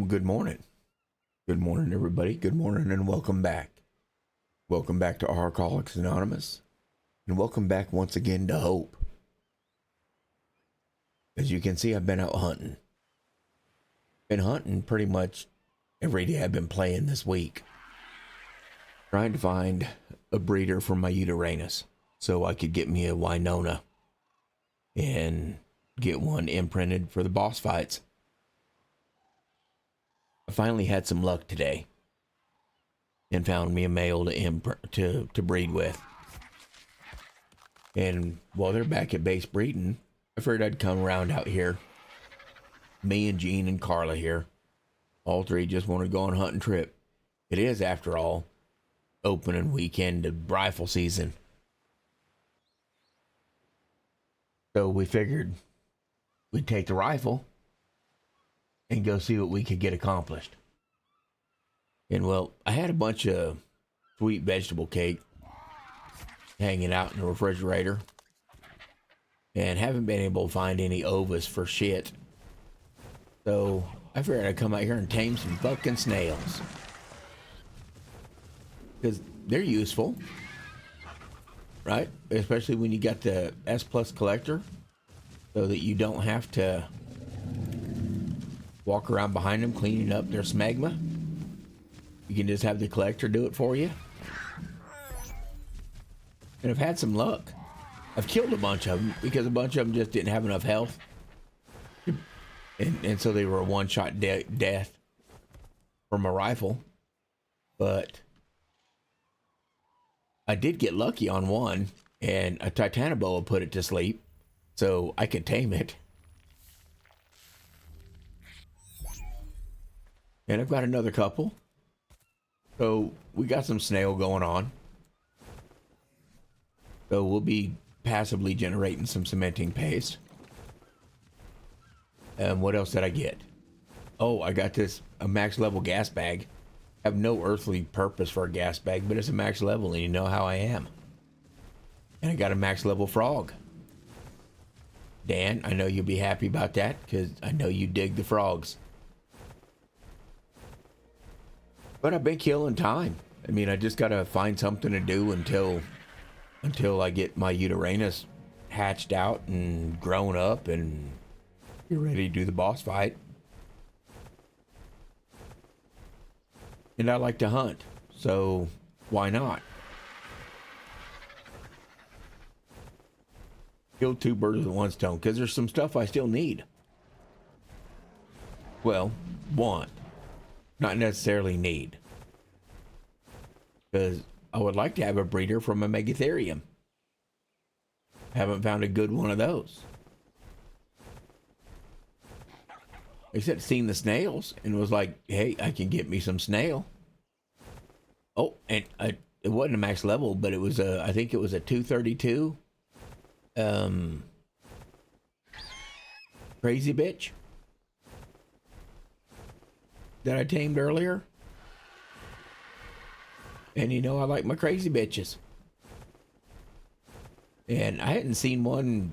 Good morning. Good morning, everybody. Good morning and welcome back. Welcome back to Alcoholics Anonymous. And welcome back once again to Hope. As you can see, I've been out hunting. Been hunting pretty much every day I've been playing this week. Trying to find a breeder for my Uranus so I could get me a Winona and get one imprinted for the boss fights. I finally had some luck today and found me a male to breed with. And while they're back at base breeding, I figured I'd come around out here. Me and Jean and Carla here. All three just want to go on a hunting trip. It is, after all, opening weekend of rifle season. So we figured we'd take the rifle and go see what we could get accomplished. And well, I had a bunch of sweet vegetable cake hanging out in the refrigerator and haven't been able to find any ovas for shit. So I figured I'd come out here and tame some fucking snails. Because they're useful, right? Especially when you got the S Plus collector, so that you don't have to walk around behind them cleaning up their smegma. You can just have the collector do it for you. And I've had some luck. I've killed a bunch of them because a bunch of them just didn't have enough health. And so they were a one-shot death from a rifle. But I did get lucky on one, and a Titanoboa put it to sleep, so I could tame it. And I've got another couple. So we got some snail going on. So we'll be passively generating some cementing paste. And what else did I get? Oh, I got a max level gas bag. I have no earthly purpose for a gas bag, but it's a max level and you know how I am. And I got a max level frog. Dan, I know you'll be happy about that because I know you dig the frogs. But I've been killing time. I mean, I just got to find something to do until I get my Uranus hatched out and grown up and you're ready to do the boss fight. And I like to hunt, so why not? Kill two birds with one stone, because there's some stuff I still need. Well, want. Not necessarily need. Because I would like to have a breeder from a Megatherium. Haven't found a good one of those. Except seen the snails and was like, hey, I can get me some snail. Oh, and it wasn't a max level, but it was I think it was a 232 crazy bitch that I tamed earlier. And you know I like my crazy bitches. And I hadn't seen one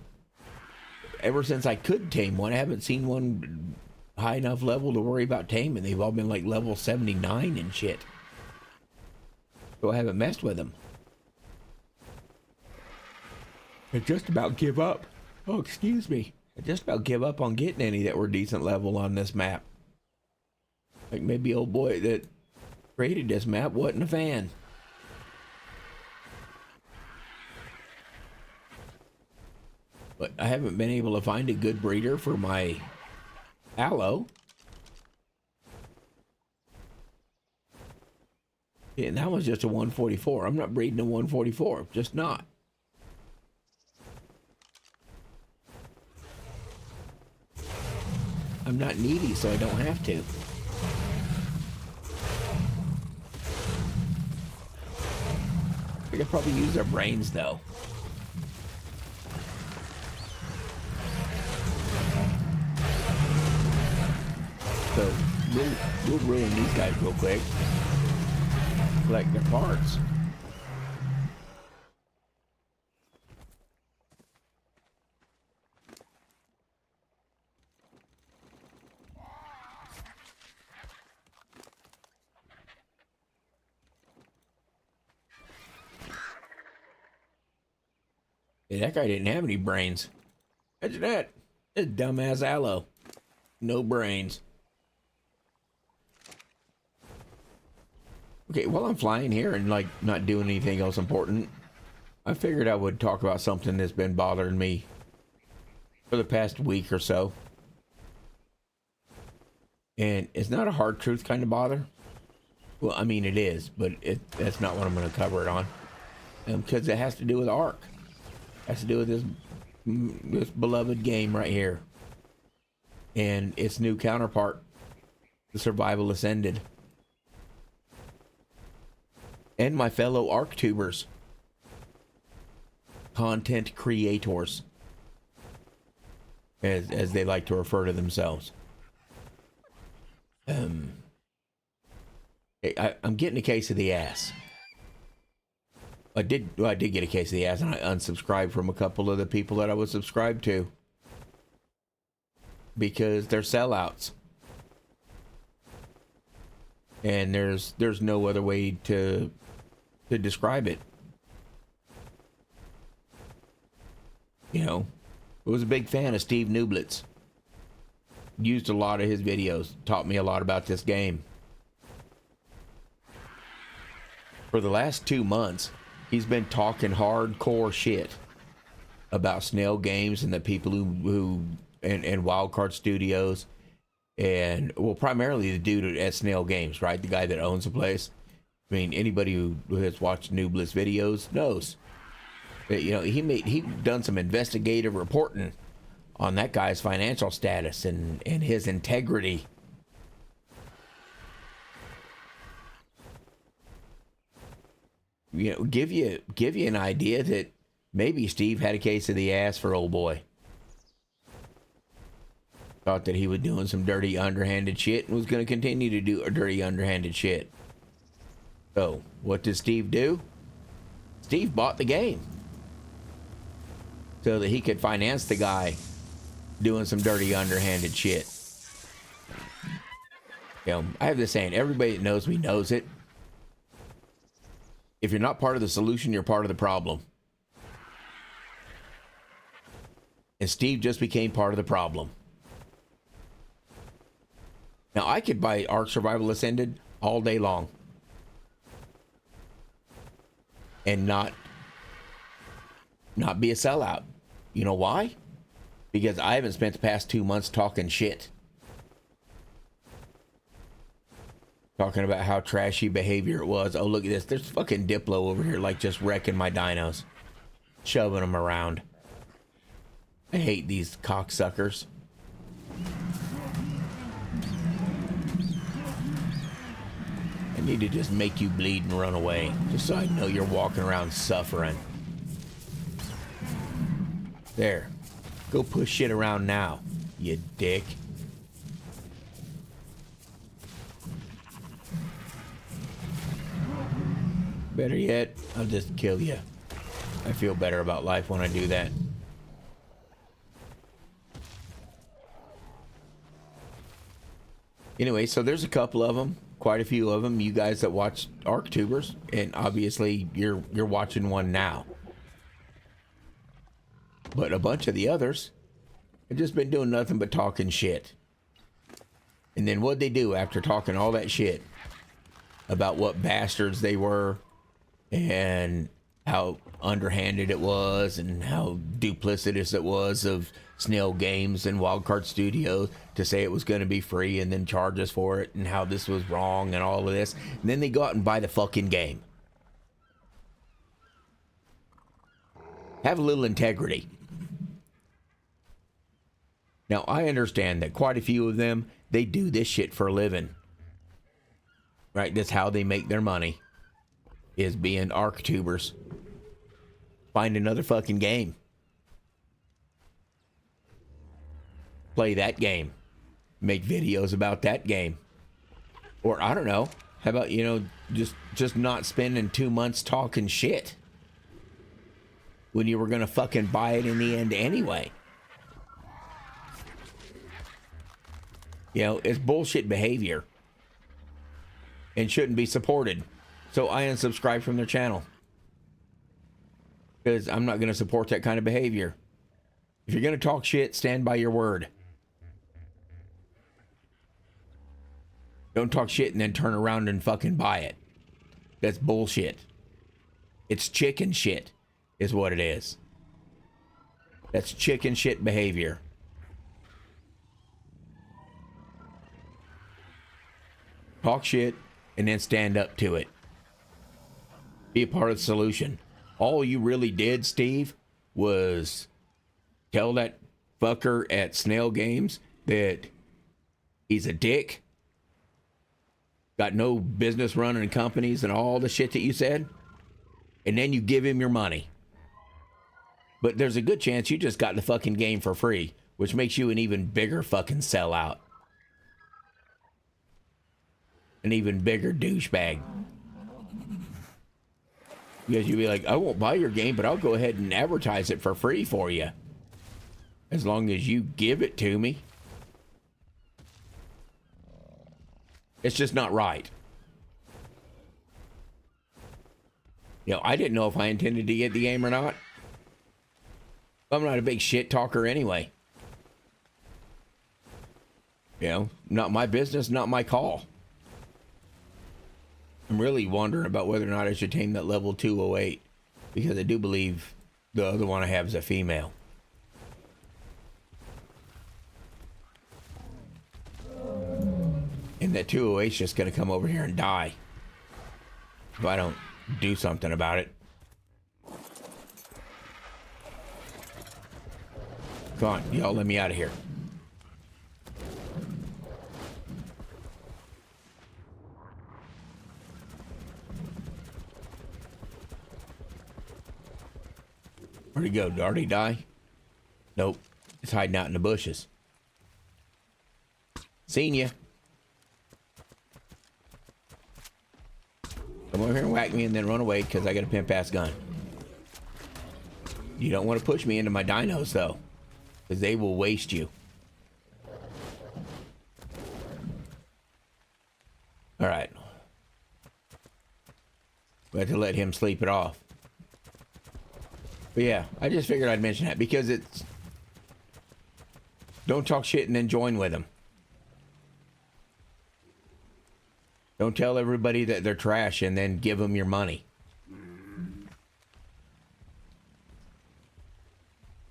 ever since I could tame one. I haven't seen one high enough level to worry about taming. They've all been like level 79 and shit. So I haven't messed with them. I just about give up. Oh, excuse me. I just about give up on getting any that were decent level on this map. Like maybe old boy that created this map wasn't a fan. But I haven't been able to find a good breeder for my aloe. And that was just a 144. I'm not breeding a 144. Just not. I'm not needy, so I don't have to. I could probably use their brains, though. So we'll ruin these guys real quick. Collect their parts. Hey, that guy didn't have any brains. Imagine that. This dumbass aloe. No brains. Okay, while I'm flying here and like not doing anything else important, I figured I would talk about something that's been bothering me for the past week or so. And it's not a hard truth kind of bother. Well, I mean it is, but that's not what I'm going to cover it on. Because it has to do with Ark. It has to do with this beloved game right here. And its new counterpart, the Survival Ascended. And my fellow ArkTubers. Content creators. As they like to refer to themselves. I'm getting a case of the ass. I did get a case of the ass, and I unsubscribed from a couple of the people that I was subscribed to because they're sellouts, and there's no other way to describe it. You know, I was a big fan of Steve Nublitz. Used a lot of his videos, taught me a lot about this game. For the last 2 months, he's been talking hardcore shit about Snail Games and the people who Wildcard Studios, and well, primarily the dude at Snail Games, right? The guy that owns the place. I mean, anybody who has watched Nublitz videos knows that, you know, he done some investigative reporting on that guy's financial status and his integrity. You know, give you an idea that maybe Steve had a case of the ass for old boy. Thought that he was doing some dirty, underhanded shit and was going to continue to do a dirty, underhanded shit. So, what did Steve do? Steve bought the game so that he could finance the guy doing some dirty, underhanded shit. You know, I have this saying, everybody that knows me knows it. If you're not part of the solution, you're part of the problem. And Steve just became part of the problem. Now, I could buy Ark Survival Ascended all day long and not be a sellout. You know why? Because I haven't spent the past 2 months talking shit. Talking about how trashy behavior it was. Oh, look at this. There's fucking Diplo over here, like, just wrecking my dinos. Shoving them around. I hate these cocksuckers. I need to just make you bleed and run away. Just so I know you're walking around suffering. There. Go push shit around now, you dick. Better yet, I'll just kill you. I feel better about life when I do that. Anyway, so there's a couple of them, quite a few of them. You guys that watch ArkTubers, and obviously you're watching one now. But a bunch of the others have just been doing nothing but talking shit. And then what'd they do after talking all that shit about what bastards they were and how underhanded it was and how duplicitous it was of Snail Games and Wildcard Studios to say it was going to be free and then charge us for it and how this was wrong and all of this. And then they go out and buy the fucking game. Have a little integrity. Now, I understand that quite a few of them, they do this shit for a living. Right? That's how they make their money. Is being ArkTubers. Find another fucking game. Play that game. Make videos about that game. Or, I don't know. How about, you know, just not spending 2 months talking shit. When you were going to fucking buy it in the end anyway. You know, it's bullshit behavior. And shouldn't be supported. So I unsubscribed from their channel. because I'm not going to support that kind of behavior. If you're going to talk shit, stand by your word. Don't talk shit and then turn around and fucking buy it. That's bullshit. It's chicken shit is what it is. That's chicken shit behavior. Talk shit and then stand up to it. Be a part of the solution. All you really did, Steve, was tell that fucker at Snail Games that he's a dick, got no business running companies and all the shit that you said, and then you give him your money. But there's a good chance you just got the fucking game for free, which makes you an even bigger fucking sellout. An even bigger douchebag. Because you'd be like, I won't buy your game, but I'll go ahead and advertise it for free for you. As long as you give it to me. It's just not right. You know, I didn't know if I intended to get the game or not. I'm not a big shit talker anyway. You know, not my business, not my call. I'm really wondering about whether or not I should tame that level 208, because I do believe the other one I have is a female. And that 208 is just going to come over here and die if I don't do something about it. Come on, y'all let me out of here. Where'd he go? Did Artie die? Nope. It's hiding out in the bushes. Seen ya. Come over here and whack me and then run away because I got a pimp-ass gun. You don't want to push me into my dinos, though, because they will waste you. All right. We have to let him sleep it off. But yeah, I just figured I'd mention that because it's... Don't talk shit and then join with them. Don't tell everybody that they're trash and then give them your money.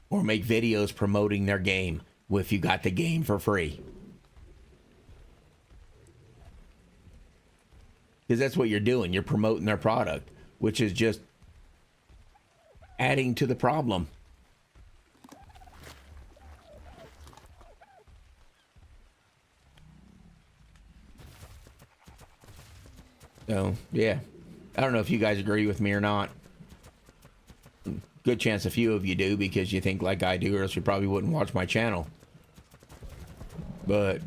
Or make videos promoting their game if you got the game for free. Because that's what you're doing. You're promoting their product, which is just adding to the problem. So, yeah. I don't know if you guys agree with me or not. Good chance a few of you do because you think like I do, or else you probably wouldn't watch my channel. But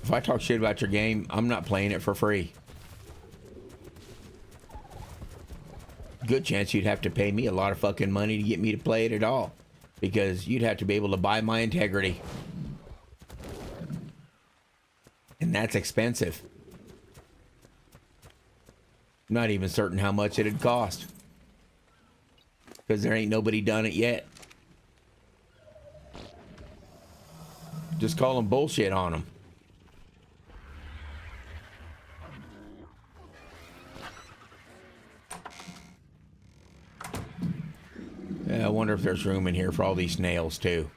if I talk shit about your game, I'm not playing it for free. Good chance you'd have to pay me a lot of fucking money to get me to play it at all, because you'd have to be able to buy my integrity. And that's expensive. I'm not even certain how much it'd cost, because there ain't nobody done it yet. Just call them bullshit on them. I wonder if there's room in here for all these snails too.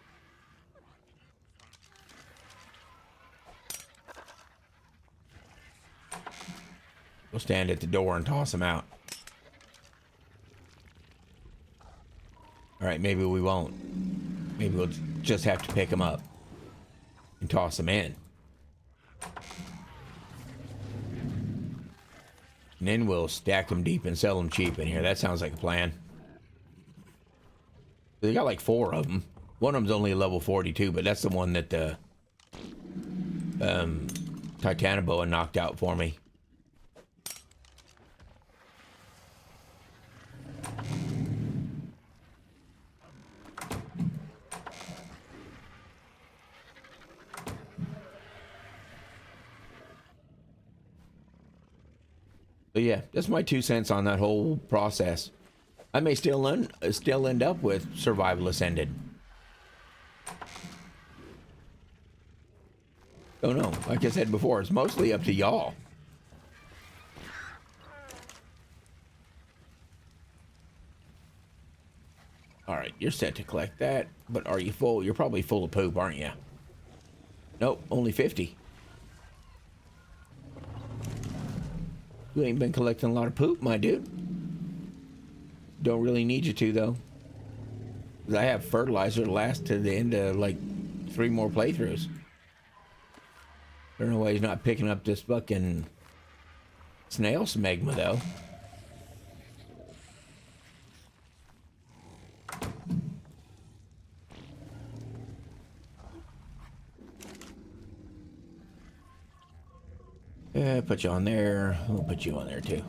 We'll stand at the door and toss them out. All right, maybe we won't. Maybe we'll just have to pick them up and toss them in. And then we'll stack them deep and sell them cheap in here. That sounds like a plan. They got like 4 of them. One of them's only a level 42, but that's the one that the Titanoboa knocked out for me. So yeah, that's my 2 cents on that whole process. I may still end up with Survival Ascended. Don't know. Like I said before, it's mostly up to y'all. All right, you're set to collect that, but are you full? You're probably full of poop, aren't you? Nope, only 50. You ain't been collecting a lot of poop, my dude. Don't really need you to, though. 'Cause I have fertilizer to last to the end of, like, 3 more playthroughs. I don't know why he's not picking up this fucking snail smegma, though. Put you on there. We'll put you on there, too.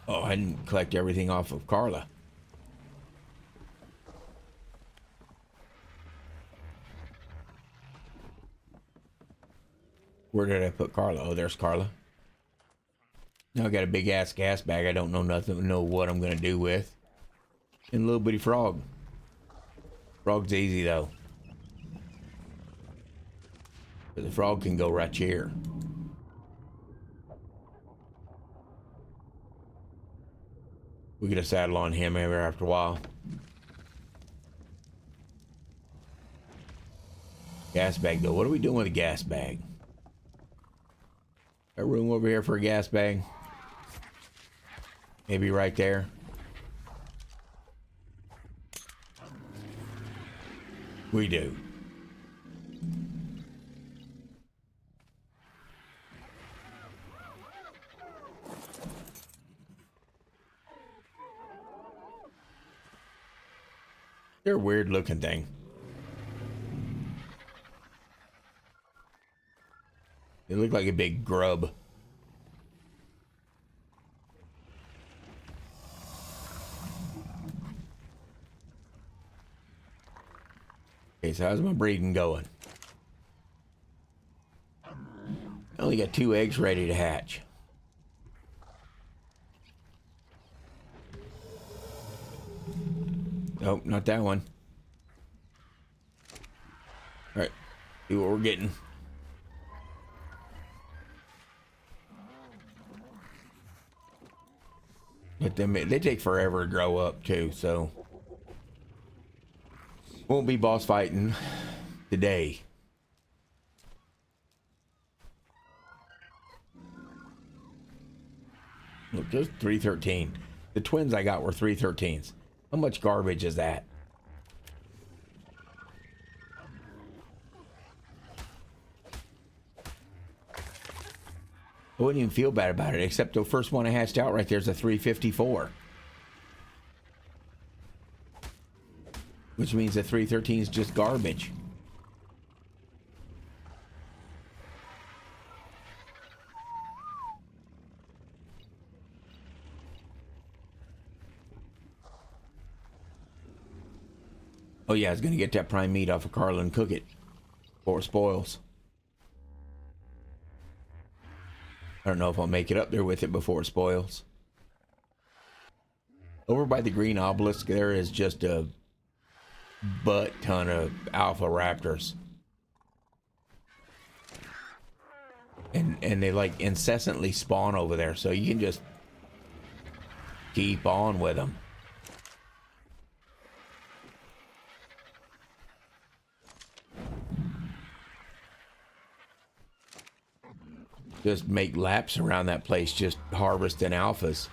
Oh, I didn't collect everything off of Carla. Where did I put Carla? Oh, there's Carla. Now I got a big ass gas bag I don't know what I'm gonna do with. And a little bitty frog. Frog's easy though. But the frog can go right here. We get a saddle on him every after a while. Gas bag though. What are we doing with a gas bag? Got room over here for a gas bag? Maybe right there. We do. They're a weird looking thing. They look like a big grub. Okay, so how's my breeding going? I only got 2 eggs ready to hatch. Nope, not that one. Alright, see what we're getting. But they take forever to grow up too, so won't be boss fighting today. Look, just 313. The twins I got were 313s. How much garbage is that? I wouldn't even feel bad about it, except the first one I hatched out right there is a 354. Which means the 313 is just garbage. Oh yeah, I was gonna get that prime meat off of Carla and cook it before it spoils. I don't know if I'll make it up there with it before it spoils. Over by the green obelisk there is just a butt ton of alpha raptors. And they like incessantly spawn over there, so you can just keep on with them. Just make laps around that place, just harvesting alphas.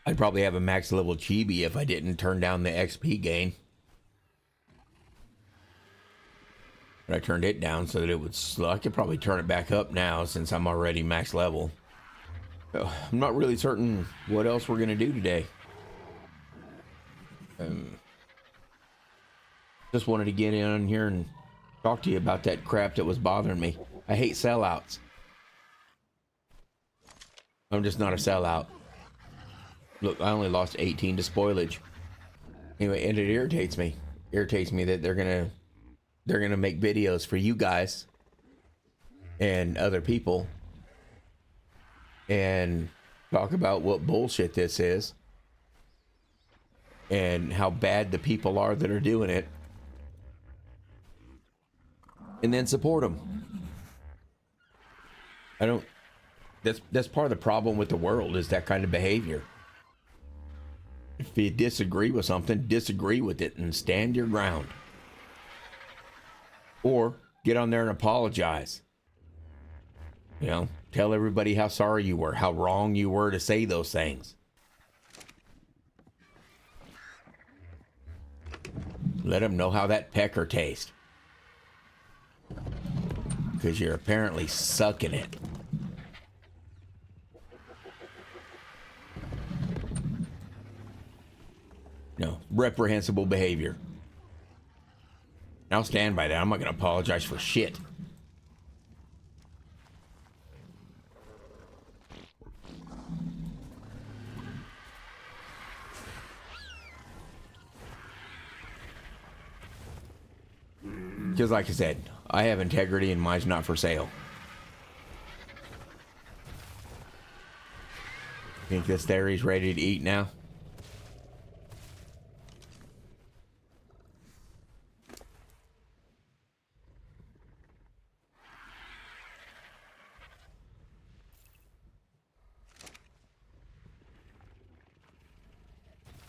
I'd probably have a max level chibi if I didn't turn down the XP gain. But I turned it down so that it would slow. I could probably turn it back up now since I'm already max level. So I'm not really certain what else we're going to do today. Just wanted to get in here and talk to you about that crap that was bothering me. I hate sellouts. I'm just not a sellout. Look, I only lost 18 to spoilage. Anyway, and it irritates me. Irritates me that they're gonna make videos for you guys and other people and talk about what bullshit this is and how bad the people are that are doing it, and then support them. I don't. That's part of the problem with the world, is that kind of behavior. If you disagree with something, disagree with it and stand your ground. Or get on there and apologize. You know, tell everybody how sorry you were, how wrong you were to say those things. Let them know how that pecker tastes. Because you're apparently sucking it. No, reprehensible behavior. I'll stand by that. I'm not going to apologize for shit. Because like I said, I have integrity and mine's not for sale. Think this theory's ready to eat now?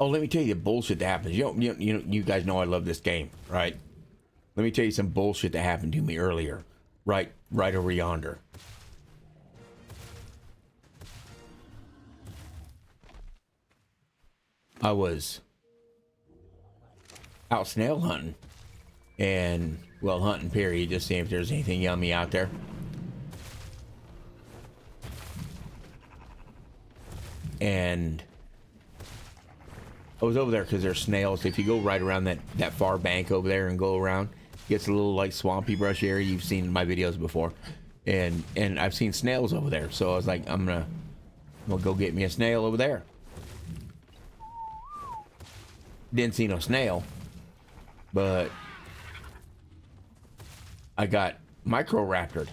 Oh, let me tell you the bullshit that happens. You guys know I love this game, right? Let me tell you some bullshit that happened to me earlier. Right over yonder. I was out snail hunting. And, well, hunting period, just seeing if there's anything yummy out there. And I was over there because there's snails. If you go right around that far bank over there and go around, it gets a little like swampy brush area. You've seen in my videos before. And I've seen snails over there. So I was like, I'm gonna go get me a snail over there. Didn't see no snail, but I got micro-raptored.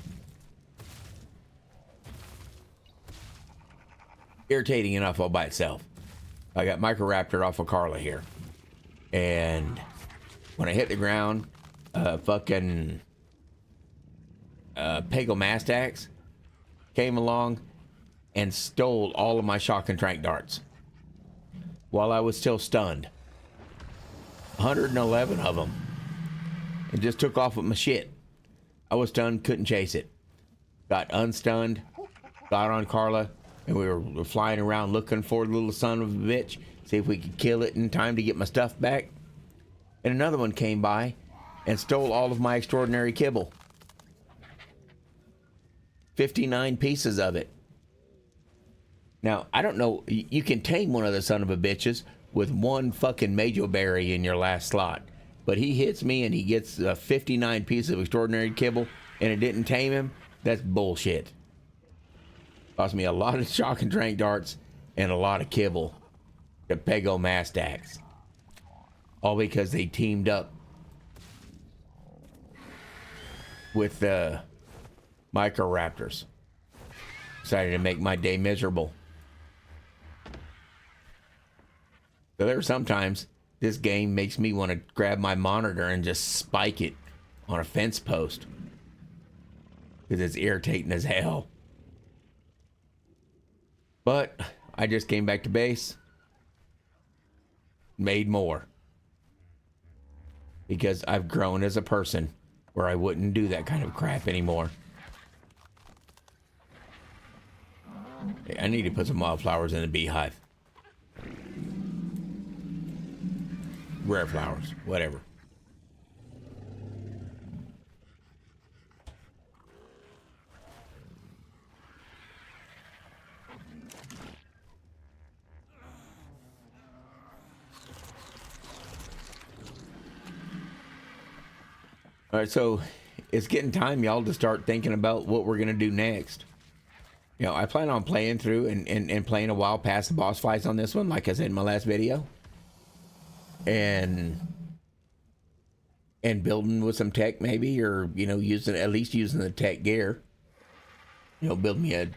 Irritating enough all by itself. I got micro-raptored off of Carla here. And when I hit the ground, fucking Pagomastax came along and stole all of my shock and trank darts while I was still stunned. 111 of them. And just took off with my shit. I was stunned, couldn't chase it. Got unstunned, got on Carla, and we were flying around looking for the little son of a bitch, see if we could kill it in time to get my stuff back. And another one came by and stole all of my extraordinary kibble. 59 pieces of it. Now, I don't know, you can tame one of the son of a bitches with one fucking Majo berry in your last slot. But he hits me and he gets a 59 piece of extraordinary kibble and it didn't tame him. That's bullshit. Cost me a lot of shock and trank darts and a lot of kibble to Pagomastax. All because they teamed up with the Microraptors. Decided to make my day miserable. So there are sometimes this game makes me want to grab my monitor and just spike it on a fence post. Because it's irritating as hell. But I just came back to base. Made more. Because I've grown as a person where I wouldn't do that kind of crap anymore. I need to put some wildflowers in the beehive. Rare flowers, whatever. All right, so it's getting time, y'all, to start thinking about what we're going to do next. You know, I plan on playing through and playing a while past the boss fights on this one, like I said in my last video. and building with some tech maybe, or at least using the tech gear. Build me a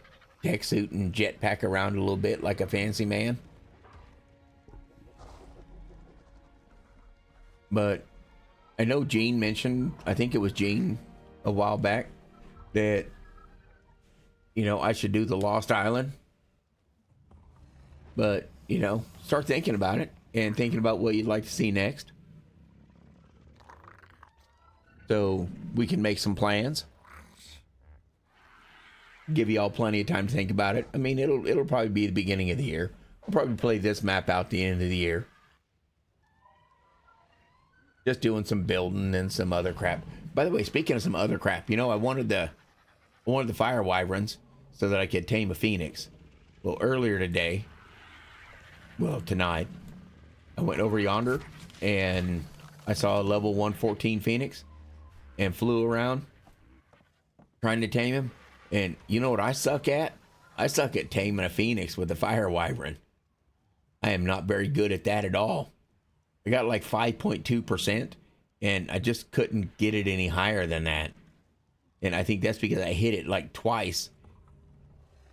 tech suit and jetpack around a little bit like a fancy man. But I know Gene mentioned, I think it was Gene a while back, that I should do the Lost Island. But start thinking about it and thinking about what you'd like to see next, so we can make some plans. Give you all plenty of time to think about it. I mean, it'll probably be the beginning of the year. We'll probably play this map out the end of the year. Just doing some building and some other crap. By the way, speaking of some other crap, I wanted the fire wyverns so that I could tame a phoenix. Well, earlier today, tonight, I went over yonder and I saw a level 114 phoenix and flew around trying to tame him. And you know what I suck at? I suck at taming a phoenix with a fire wyvern. I am not very good at that at all. I got like 5.2%, and I just couldn't get it any higher than that. And I think that's because I hit it like twice.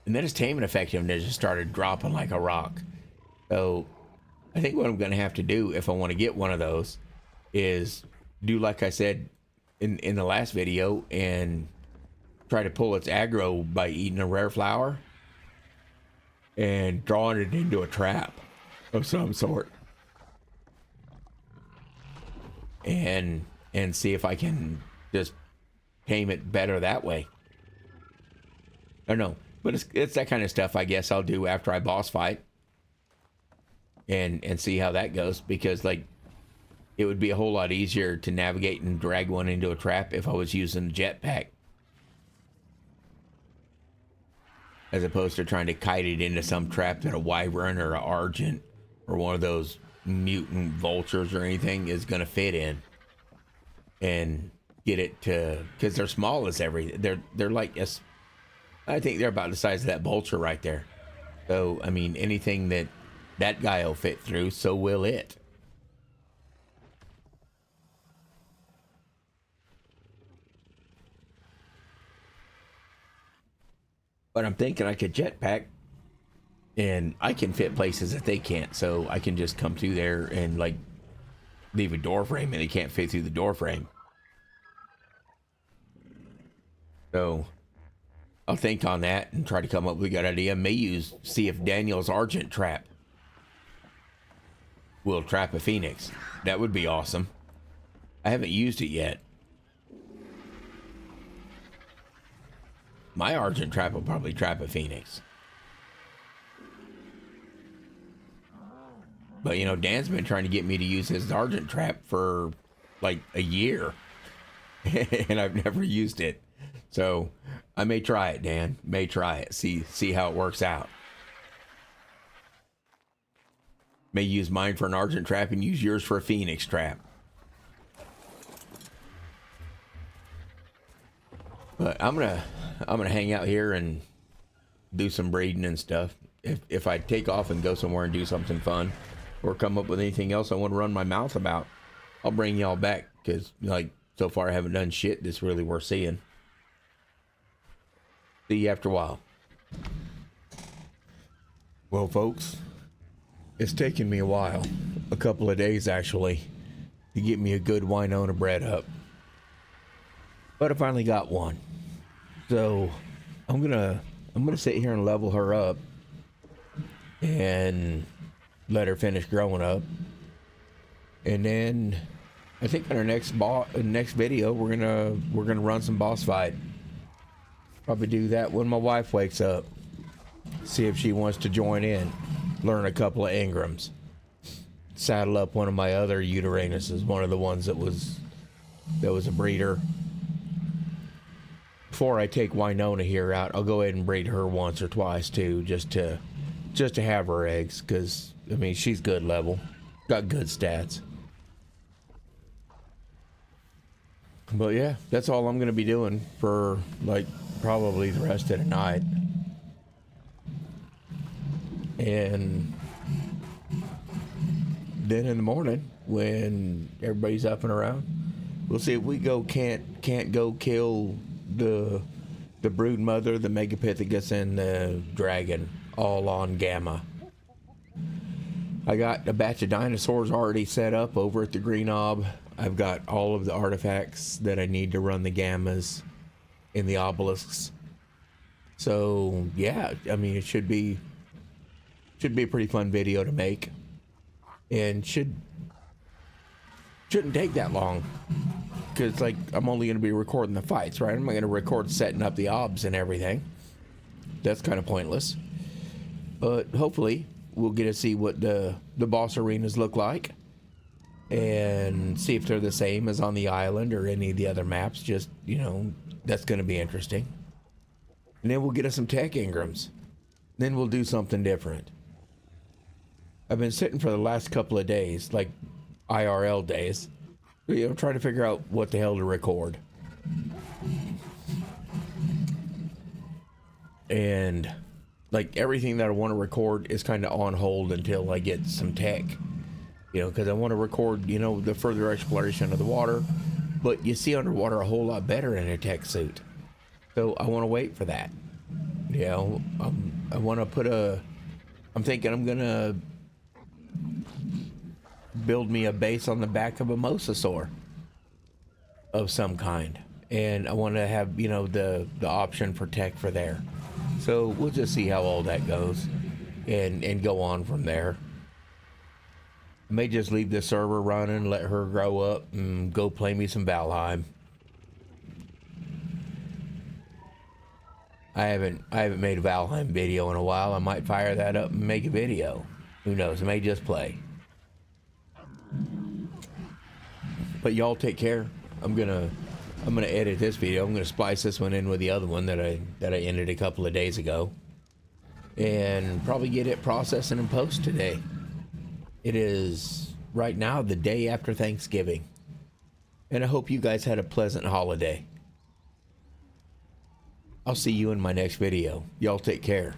And then its taming effectiveness just started dropping like a rock. So I think what I'm going to have to do if I want to get one of those is do like I said in the last video and try to pull its aggro by eating a rare flower and drawing it into a trap of some sort, and see if I can just tame it better that way. I don't know, but it's that kind of stuff I guess I'll do after I boss fight and see how that goes, because like it would be a whole lot easier to navigate and drag one into a trap if I was using a jetpack, as opposed to trying to kite it into some trap that a wyvern or an argent or one of those mutant vultures or anything is going to fit in and get it to, because they're small as everything. They're like, I think they're about the size of that vulture right there. So, I mean, anything that guy will fit through, so will it. But I'm thinking I could jetpack and I can fit places that they can't. So I can just come through there and like leave a door frame and they can't fit through the door frame. So I'll think on that and try to come up with a good idea. See if Daniel's Argent trap will trap a phoenix. That would be awesome. I haven't used it yet. My Argent trap will probably trap a phoenix. But Dan's been trying to get me to use his Argent trap for like a year. And I've never used it. So I may try it, Dan. May try it. See how it works out. May use mine for an Argent trap and use yours for a phoenix trap. But I'm gonna hang out here and do some breeding and stuff. If I take off and go somewhere and do something fun, or come up with anything else I want to run my mouth about, I'll bring y'all back, because like so far I haven't done shit that's really worth seeing. See you after a while. Well, folks, it's taken me a while, a couple of days actually, to get me a good Winona bread up. But I finally got one. So I'm gonna sit here and level her up and let her finish growing up. And then I think in our next video we're gonna run some boss fight. Probably do that when my wife wakes up. See if she wants to join in. Learn a couple of Ingrams. Saddle up one of my other Uteranuses, one of the ones that was a breeder. Before I take Winona here out, I'll go ahead and breed her once or twice too, just to have her eggs, because I mean she's good level, got good stats. But yeah, that's all I'm gonna be doing for like probably the rest of the night. And then in the morning when everybody's up and around. We'll see if we can't go kill the brood mother, the megapithecus, and the dragon all on Gamma. I got a batch of dinosaurs already set up over at the Green Ob. I've got all of the artifacts that I need to run the Gammas in the obelisks. So yeah, I mean, it should be a pretty fun video to make, and shouldn't take that long, because like I'm only going to be recording the fights, right? I'm not going to record setting up the obs and everything. That's kind of pointless. But hopefully we'll get to see what the boss arenas look like, and see if they're the same as on the island or any of the other maps. Just, you know, that's going to be interesting. And then we'll get us some tech Ingrams. Then we'll do something different. I've been sitting for the last couple of days, like IRL days, you know, trying to figure out what the hell to record. And like everything that I want to record is kind of on hold until I get some tech, you know, because I want to record, you know, the further exploration of the water. But you see underwater a whole lot better in a tech suit. So I want to wait for that. You know, I want to put I'm thinking I'm going to build me a base on the back of a mosasaur of some kind. And I want to have, you know, the option for tech for there. So we'll just see how all that goes and go on from there. I may just leave the server running, let her grow up, and go play me some Valheim. I haven't made a Valheim video in a while. I might fire that up and make a video. Who knows? I may just play. But y'all take care. I'm gonna edit this video. I'm gonna splice this one in with the other one that I ended a couple of days ago, and probably get it processing and post today. It is right now the day after Thanksgiving, and I hope you guys had a pleasant holiday. I'll see you in my next video. Y'all take care.